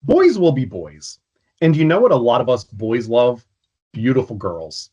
Boys will be boys. And you know what a lot of us boys love? Beautiful girls.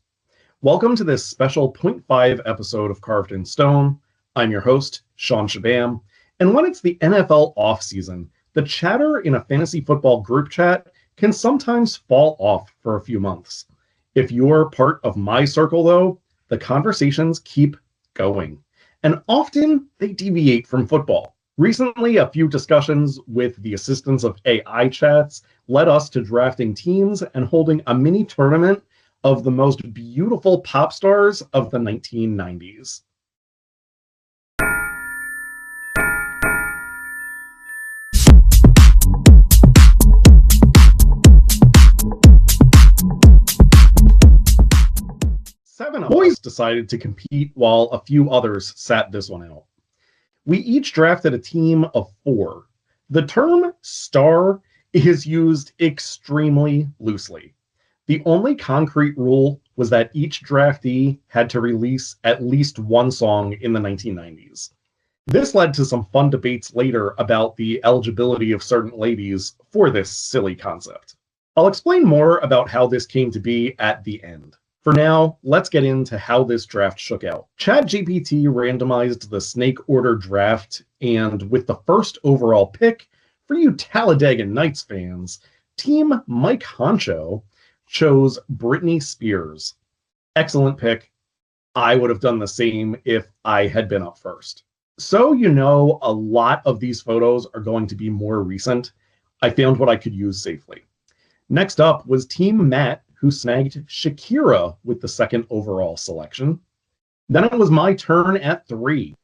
Welcome to this special point 0.5 episode of Carved in Stone. I'm your host, Sean Shabam. And when it's the NFL offseason, the chatter in a fantasy football group chat can sometimes fall off for a few months. If you're part of my circle, though, the conversations keep going. And often they deviate from football. Recently, a few discussions with the assistance of AI chats led us to drafting teams and holding a mini tournament of the most beautiful pop stars of the 1990s. Seven of us decided to compete while a few others sat this one out. We each drafted a team of 4. The term star is used extremely loosely. The only concrete rule was that each draftee had to release at least one song in the 1990s. This led to some fun debates later about the eligibility of certain ladies for this silly concept. I'll explain more about how this came to be at the end. For now, let's get into how this draft shook out. ChatGPT randomized the snake order draft, and with the first overall pick, for you Talladega Nights fans, Team Mike Honcho chose Britney Spears. Excellent pick. I would have done the same if I had been up first. So you know a lot of these photos are going to be more recent. I found what I could use safely. Next up was Team Matt, who snagged Shakira with the second overall selection. Then it was my turn at 3.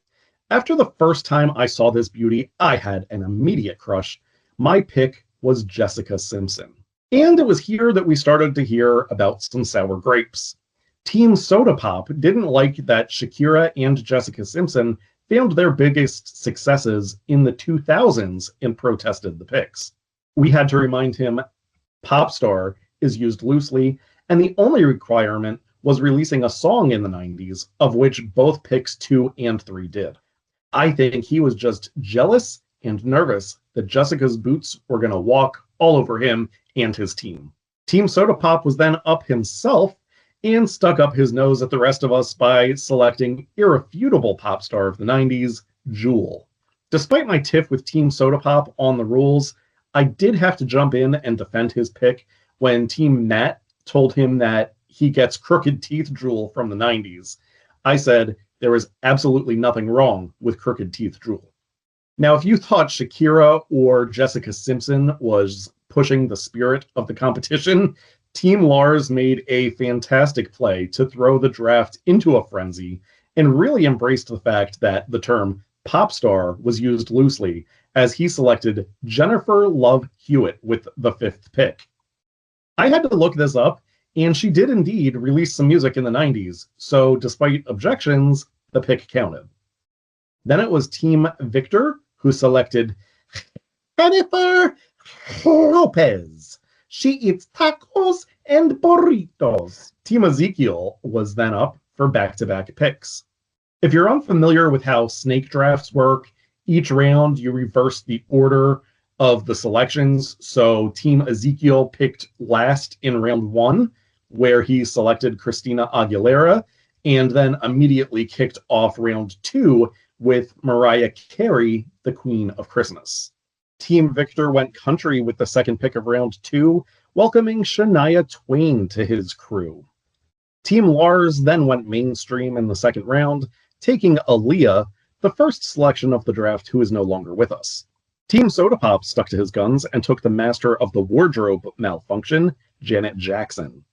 After the first time I saw this beauty, I had an immediate crush. My pick was Jessica Simpson. And it was here that we started to hear about some sour grapes. Team Soda Pop didn't like that Shakira and Jessica Simpson found their biggest successes in the 2000s and protested the picks. We had to remind him pop star is used loosely, and the only requirement was releasing a song in the 90s, of which both picks 2 and 3 did. I think he was just jealous and nervous that Jessica's boots were going to walk all over him and his team. Team Soda Pop was then up himself and stuck up his nose at the rest of us by selecting irrefutable pop star of the 90s, Jewel. Despite my tiff with Team Soda Pop on the rules, I did have to jump in and defend his pick when Team Matt told him that he gets crooked teeth Jewel from the 90s. I said there was absolutely nothing wrong with crooked teeth Jewel. Now, if you thought Shakira or Jessica Simpson was pushing the spirit of the competition, Team Lars made a fantastic play to throw the draft into a frenzy and really embraced the fact that the term pop star was used loosely, as he selected Jennifer Love Hewitt with the 5th pick. I had to look this up, and she did indeed release some music in the 90s, so despite objections, the pick counted. Then it was Team Victor, who selected Jennifer Lopez. She eats tacos and burritos. Team Ezekiel was then up for back-to-back picks. If you're unfamiliar with how snake drafts work, each round you reverse the order of the selections. So Team Ezekiel picked last in round 1, where he selected Christina Aguilera, and then immediately kicked off round 2 with Mariah Carey, the Queen of Christmas. Team Victor went country with the second pick of round 2, welcoming Shania Twain to his crew. Team Lars then went mainstream in the second round, taking Aaliyah, the first selection of the draft who is no longer with us. Team Soda Pop stuck to his guns and took the master of the wardrobe malfunction, Janet Jackson.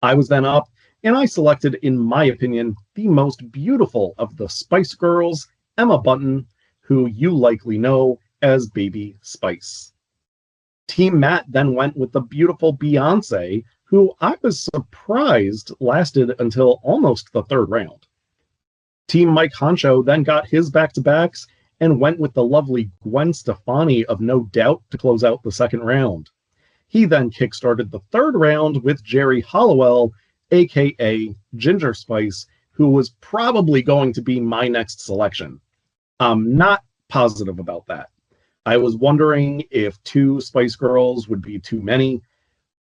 I was then up, and I selected, in my opinion, the most beautiful of the Spice Girls, Emma Bunton, who you likely know as Baby Spice. Team Matt then went with the beautiful Beyonce, who I was surprised lasted until almost the 3rd round. Team Mike Honcho then got his back-to-backs and went with the lovely Gwen Stefani of No Doubt to close out the second round. He then kickstarted the 3rd round with Jerry Halliwell, aka Ginger Spice, who was probably going to be my next selection. I'm not positive about that. I was wondering if two Spice Girls would be too many.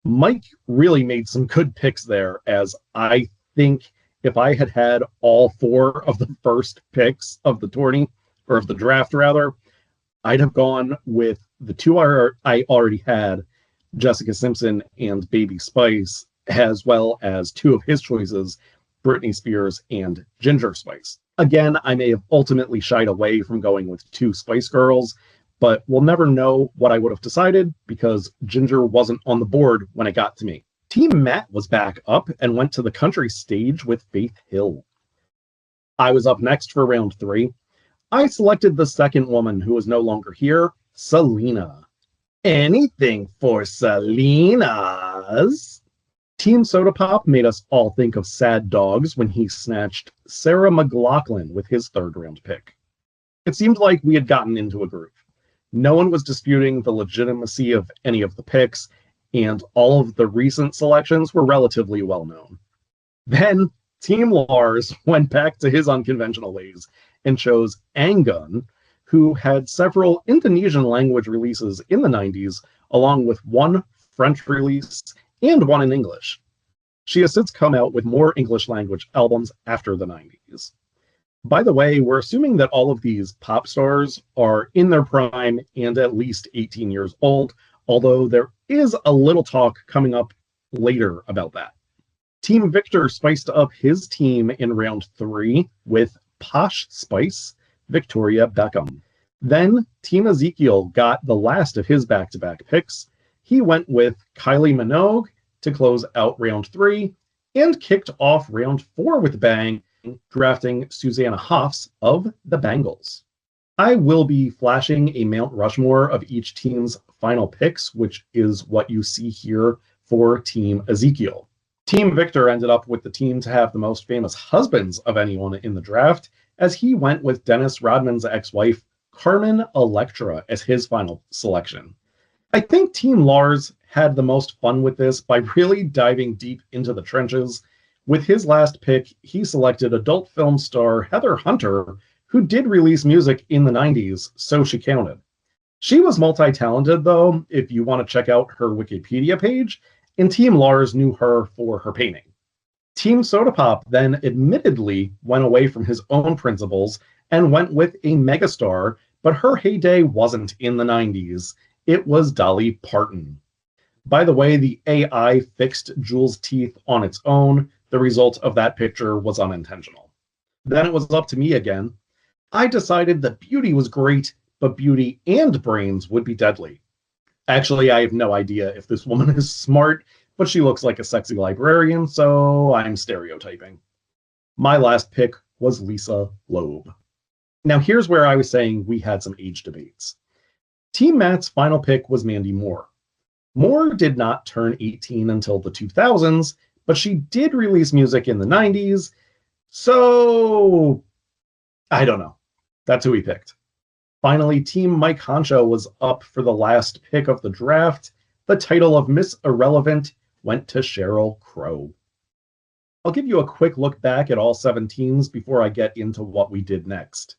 Mike really made some good picks there, as I think if I had had all four of the first picks of the tourney, or of the draft rather, I'd have gone with the two I already had, Jessica Simpson and Baby Spice, as well as two of his choices, Britney Spears and Ginger Spice. Again, I may have ultimately shied away from going with two Spice Girls, but we'll never know what I would have decided because Ginger wasn't on the board when it got to me. Team Matt was back up and went to the country stage with Faith Hill. I was up next for round 3. I selected the second woman who was no longer here, Selena. Anything for Selena's. Team Soda Pop made us all think of Sad Dogs when he snatched Sarah McLachlan with his third round pick. It seemed like we had gotten into a groove. No one was disputing the legitimacy of any of the picks, and all of the recent selections were relatively well known. Then Team Lars went back to his unconventional ways and chose Anggun, who had several Indonesian language releases in the 90s, along with one French release and one in English. She has since come out with more English language albums after the 90s. By the way, we're assuming that all of these pop stars are in their prime and at least 18 years old, although there is a little talk coming up later about that. Team Victor spiced up his team in round 3 with Posh Spice, Victoria Beckham. Then Team Ezekiel got the last of his back-to-back picks. He went with Kylie Minogue to close out round 3 and kicked off round 4 with a bang, drafting Susanna Hoffs of the Bangles. I will be flashing a Mount Rushmore of each team's final picks, which is what you see here for Team Ezekiel. Team Victor ended up with the team to have the most famous husbands of anyone in the draft, as he went with Dennis Rodman's ex-wife, Carmen Electra, as his final selection. I think Team Lars had the most fun with this by really diving deep into the trenches. With his last pick, he selected adult film star Heather Hunter, who did release music in the 90s, so she counted. She was multi-talented, though, if you want to check out her Wikipedia page, and Team Lars knew her for her painting. Team Soda Pop then admittedly went away from his own principles and went with a megastar, but her heyday wasn't in the 90s. It was Dolly Parton. By the way, the AI fixed Jules' teeth on its own. The result of that picture was unintentional. Then it was up to me again. I decided that beauty was great, but beauty and brains would be deadly. Actually, I have no idea if this woman is smart, but she looks like a sexy librarian, so I'm stereotyping. My last pick was Lisa Loeb. Now here's where I was saying we had some age debates. Team Matt's final pick was Mandy Moore. Moore did not turn 18 until the 2000s, but she did release music in the 90s, so I don't know. That's who he picked. Finally, Team Mike Honcho was up for the last pick of the draft. The title of Miss Irrelevant went to Sheryl Crow. I'll give you a quick look back at all 7 teams before I get into what we did next.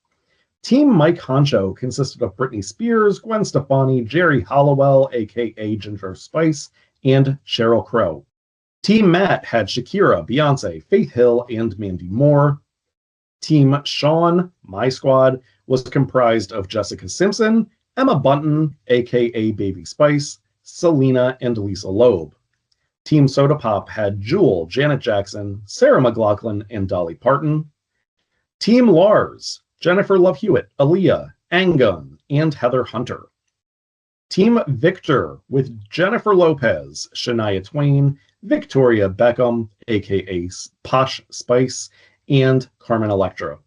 Team Mike Honcho consisted of Britney Spears, Gwen Stefani, Jerry Halliwell, aka Ginger Spice, and Sheryl Crow. Team Matt had Shakira, Beyonce, Faith Hill, and Mandy Moore. Team Sean, my squad, was comprised of Jessica Simpson, Emma Bunton, aka Baby Spice, Selena, and Lisa Loeb. Team Soda Pop had Jewel, Janet Jackson, Sarah McLachlan, and Dolly Parton. Team Lars, Jennifer Love Hewitt, Aaliyah, Anggun, and Heather Hunter. Team Victor with Jennifer Lopez, Shania Twain, Victoria Beckham, aka Posh Spice, and Carmen Electra.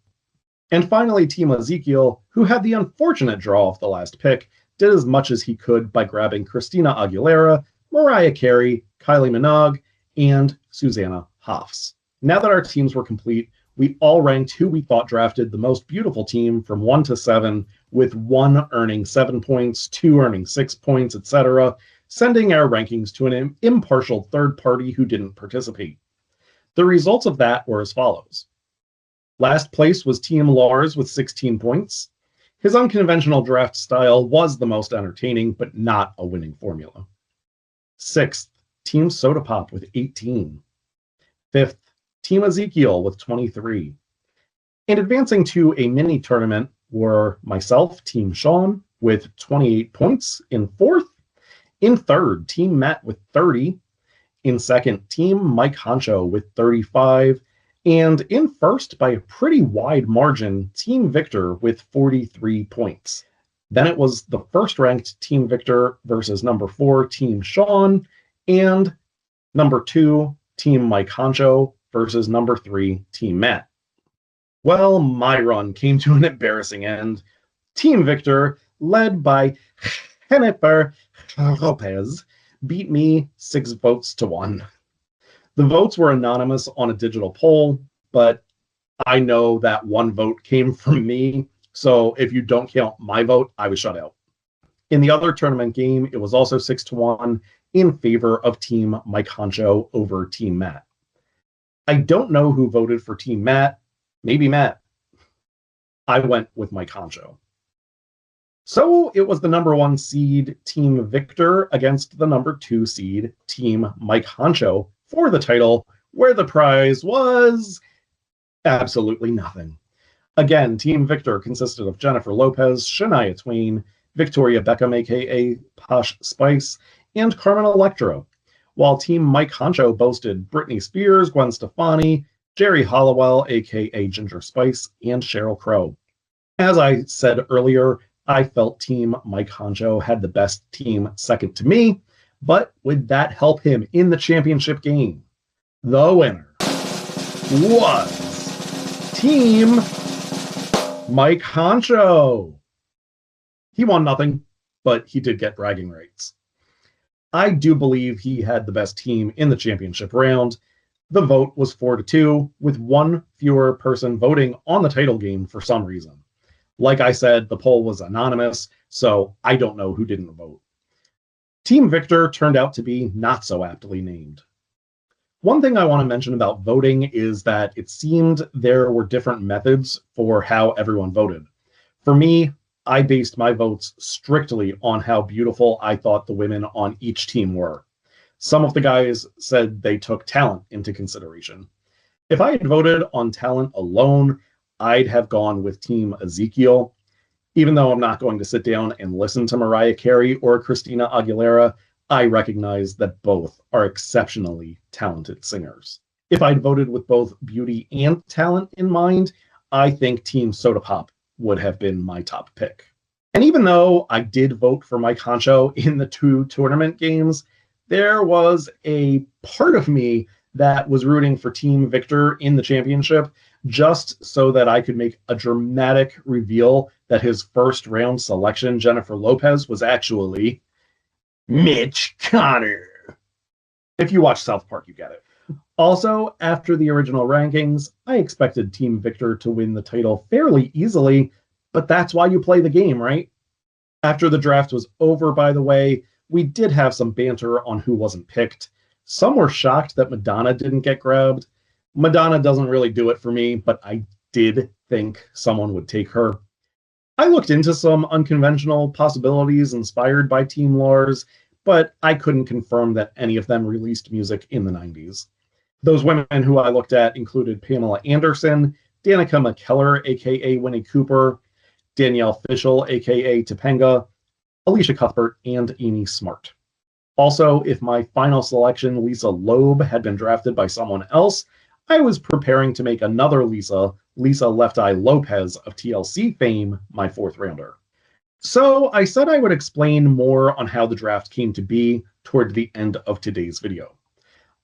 And finally, Team Ezekiel, who had the unfortunate draw of the last pick, did as much as he could by grabbing Christina Aguilera, Mariah Carey, Kylie Minogue, and Susanna Hoffs. Now that our teams were complete, we all ranked who we thought drafted the most beautiful team from 1 to 7, with 1 earning 7 points, 2 earning 6 points, etc., sending our rankings to an impartial third party who didn't participate. The results of that were as follows. Last place was Team Lars with 16 points. His unconventional draft style was the most entertaining, but not a winning formula. 6th, Team Soda Pop with 18. 5th, Team Ezekiel with 23. And advancing to a mini tournament were myself, Team Sean, with 28 points in 4th. In 3rd, Team Matt with 30. In 2nd, Team Mike Honcho with 35. And in 1st, by a pretty wide margin, Team Victor with 43 points. Then it was the first-ranked Team Victor versus number 4, Team Sean, and number 2, Team Mike Honcho versus number 3, Team Matt. Well, my run came to an embarrassing end. Team Victor, led by Jennifer Lopez, beat me 6 votes to 1. The votes were anonymous on a digital poll, but I know that 1 vote came from me, so if you don't count my vote, I was shut out. In the other tournament game, it was also 6-1 in favor of Team Mike Honcho over Team Matt. I don't know who voted for Team Matt. Maybe Matt. I went with Mike Honcho. So it was the number 1 seed Team Victor against the number 2 seed Team Mike Honcho for the title, where the prize was absolutely nothing. Again, Team Victor consisted of Jennifer Lopez, Shania Twain, Victoria Beckham, aka Posh Spice, and Carmen Electra, while Team Mike Honcho boasted Britney Spears, Gwen Stefani, Jerry Halliwell, aka Ginger Spice, and Sheryl Crow. As I said earlier, I felt Team Mike Honcho had the best team second to me, but would that help him in the championship game? The winner was Team Mike Honcho. He won nothing, but he did get bragging rights. I do believe he had the best team in the championship round. The vote was 4-2, with 1 fewer person voting on the title game for some reason. Like I said, the poll was anonymous, so I don't know who didn't vote. Team Victor turned out to be not so aptly named. One thing I want to mention about voting is that it seemed there were different methods for how everyone voted. For me, I based my votes strictly on how beautiful I thought the women on each team were. Some of the guys said they took talent into consideration. If I had voted on talent alone, I'd have gone with Team Ezekiel. Even though I'm not going to sit down and listen to Mariah Carey or Christina Aguilera, I recognize that both are exceptionally talented singers. If I'd voted with both beauty and talent in mind, I think Team Soda Pop would have been my top pick. And even though I did vote for Mike Honcho in the 2 tournament games, there was a part of me that was rooting for Team Victor in the championship just so that I could make a dramatic reveal that his first round selection, Jennifer Lopez, was actually Mitch Connor. If you watch South Park, you get it. Also, after the original rankings, I expected Team Victor to win the title fairly easily, but that's why you play the game, right? After the draft was over, by the way, we did have some banter on who wasn't picked. Some were shocked that Madonna didn't get grabbed. Madonna doesn't really do it for me, but I did think someone would take her. I looked into some unconventional possibilities inspired by Team Lars, but I couldn't confirm that any of them released music in the 90s. Those women who I looked at included Pamela Anderson, Danica McKellar, aka Winnie Cooper, Danielle Fishel, aka Topanga, Alicia Cuthbert, and Amy Smart. Also, if my final selection, Lisa Loeb, had been drafted by someone else, I was preparing to make another Lisa Left Eye Lopez of TLC fame, my 4th rounder. So I said I would explain more on how the draft came to be toward the end of today's video.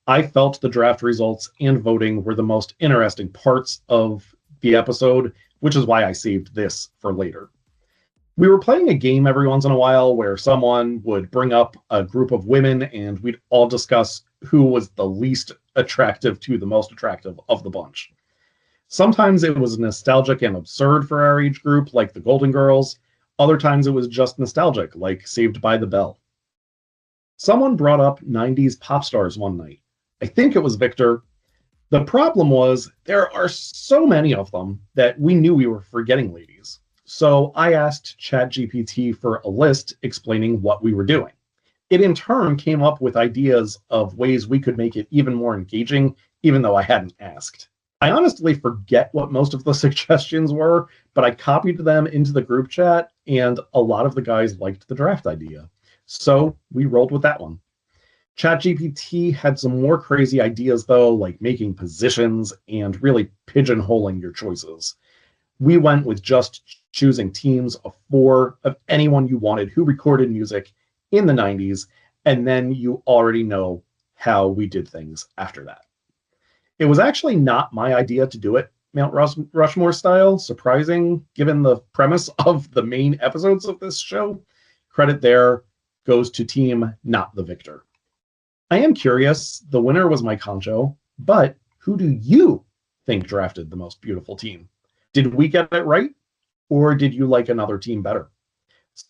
I felt the draft results and voting were the most interesting parts of the episode, which is why I saved this for later. We were playing a game every once in a while where someone would bring up a group of women and we'd all discuss who was the least attractive to the most attractive of the bunch. Sometimes it was nostalgic and absurd for our age group, like the Golden Girls. Other times it was just nostalgic, like Saved by the Bell. Someone brought up 90s pop stars one night. I think it was Victor. The problem was there are so many of them that we knew we were forgetting ladies. So I asked ChatGPT for a list explaining what we were doing. It in turn came up with ideas of ways we could make it even more engaging, even though I hadn't asked. I honestly forget what most of the suggestions were, but I copied them into the group chat, and a lot of the guys liked the draft idea. So we rolled with that one. ChatGPT had some more crazy ideas, though, like making positions and really pigeonholing your choices. We went with just choosing teams of 4 of anyone you wanted who recorded music in the 90s, and then you already know how we did things after that. It was actually not my idea to do it Mount Rushmore style, surprising given the premise of the main episodes of this show. Credit there goes to team, not the victor. I am curious, the winner was Mike Honcho, but who do you think drafted the most beautiful team? Did we get it right, or did you like another team better?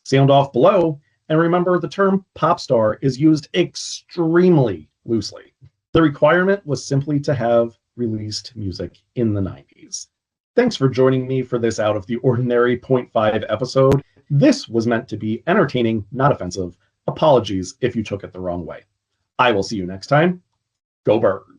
Sound off below, and remember the term pop star is used extremely loosely. The requirement was simply to have released music in the 90s. Thanks for joining me for this out of the ordinary .5 episode. This was meant to be entertaining, not offensive. Apologies if you took it the wrong way. I will see you next time. Go Birds.